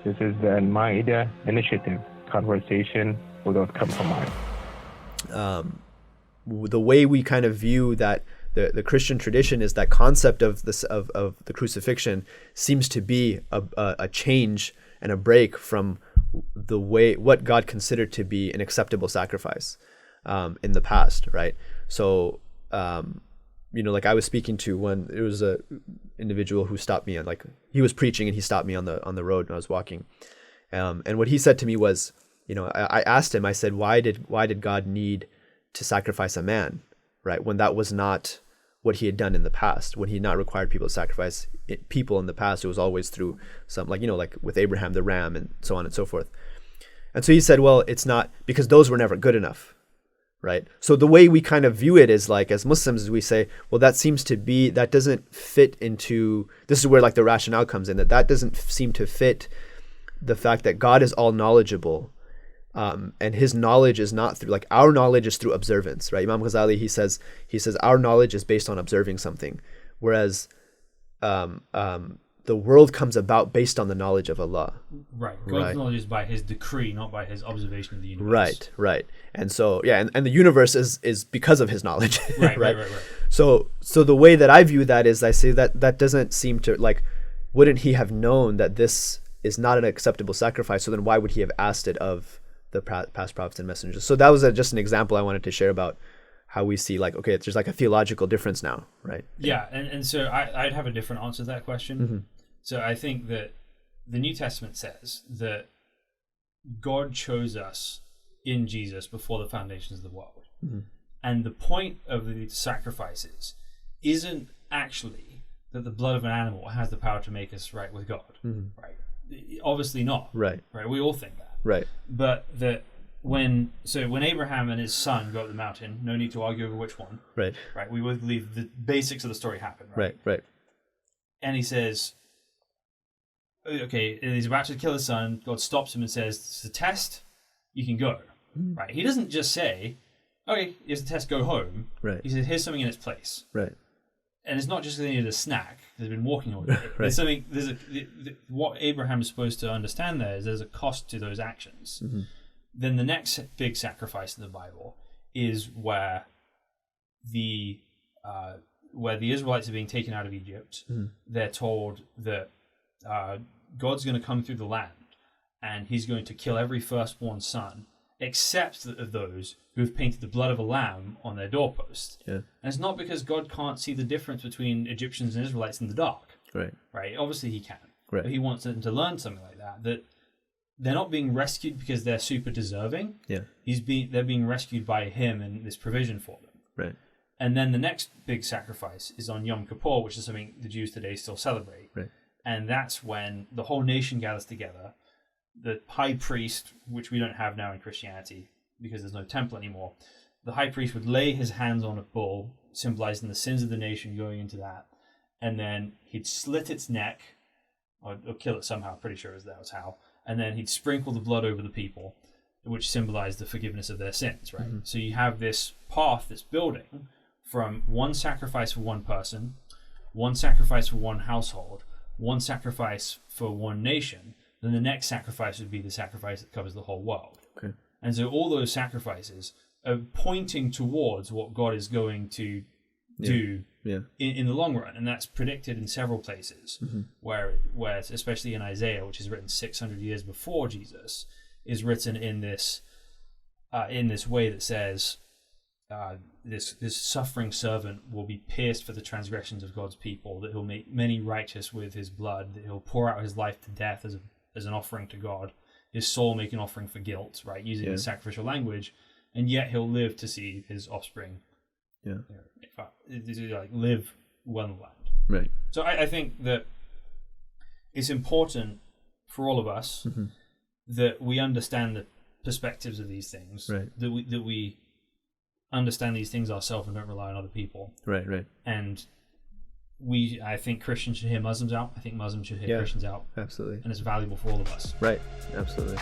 This is an Maida initiative, conversation without compromise. The way we kind of view that the Christian tradition is that concept of this of the crucifixion seems to be a change and a break from the way what God considered to be an acceptable sacrifice in the past, right? So like I was speaking to one, it was a individual who stopped me, and like he was preaching and he stopped me on the road when I was walking, and what he said to me was, I asked him, I said, why did God need to sacrifice a man, right? When that was not what he had done in the past, when he had not required people to sacrifice people in the past, it was always through some, like with Abraham, the ram, and so on and so forth. And so he said, well, it's not, because those were never good enough, right? So the way we kind of view it is like, as Muslims, we say, well, that doesn't fit into, this is where like the rationale comes in, that doesn't seem to fit the fact that God is all knowledgeable. And his knowledge is not through, like, our knowledge is through observance, right? Imam Ghazali, he says our knowledge is based on observing something, whereas the world comes about based on the knowledge of Allah. Right. God's knowledge is by his decree, not by his observation of the universe. Right. And so, and the universe is because of his knowledge. Right. So the way that I view that is, I say that doesn't seem to, like, wouldn't he have known that this is not an acceptable sacrifice? So then why would he have asked it of the past prophets and messengers? So that was just an example I wanted to share about how we see, like, okay, there's like a theological difference now, right? Yeah, and so I'd have a different answer to that question. Mm-hmm. So I think that the New Testament says that God chose us in Jesus before the foundations of the world. Mm-hmm. And the point of the sacrifices isn't actually that the blood of an animal has the power to make us right with God, right? Obviously not. Right. We all think that. Right. But that when Abraham and his son go up the mountain, no need to argue over which one. Right. We would believe the basics of the story happen. Right. And he says, okay, he's about to kill his son. God stops him and says, "It's a test. You can go." Right. He doesn't just say, "Okay, here's the test. Go home." Right. He says, "Here's something in its place." Right. And it's not just that they needed a snack. They've been walking all day. Right. What Abraham is supposed to understand there is there's a cost to those actions. Mm-hmm. Then the next big sacrifice in the Bible is where the Israelites are being taken out of Egypt. Mm-hmm. They're told that God's going to come through the land and he's going to kill every firstborn son, except of those who have painted the blood of a lamb on their doorpost. Yeah. And it's not because God can't see the difference between Egyptians and Israelites in the dark. Right. Obviously he can. Right. But he wants them to learn something like that they're not being rescued because they're super deserving. Yeah. They're being rescued by him and this provision for them. Right. And then the next big sacrifice is on Yom Kippur, which is something the Jews today still celebrate. Right. And that's when the whole nation gathers together. The high priest, which we don't have now in Christianity because there's no temple anymore, the high priest would lay his hands on a bull, symbolizing the sins of the nation going into that, and then he'd slit its neck, or kill it somehow, pretty sure that was how, and then he'd sprinkle the blood over the people, which symbolized the forgiveness of their sins, right? Mm-hmm. So you have this path that's building from one sacrifice for one person, one sacrifice for one household, one sacrifice for one nation, then the next sacrifice would be the sacrifice that covers the whole world. Okay. And so all those sacrifices are pointing towards what God is going to do in the long run. And that's predicted in several places, where especially in Isaiah, which is written 600 years before Jesus, is written in this way that says, this suffering servant will be pierced for the transgressions of God's people, that he'll make many righteous with his blood, that he'll pour out his life to death as an offering to God, his soul make an offering for guilt, right, using the sacrificial language, and yet he'll live to see his offspring live well in the land. Right. So I think that it's important for all of us that we understand the perspectives of these things, right. that we understand these things ourselves and don't rely on other people. Right. And I think Christians should hear Muslims out. I think Muslims should hear Christians out. Absolutely. And it's valuable for all of us. Right. Absolutely.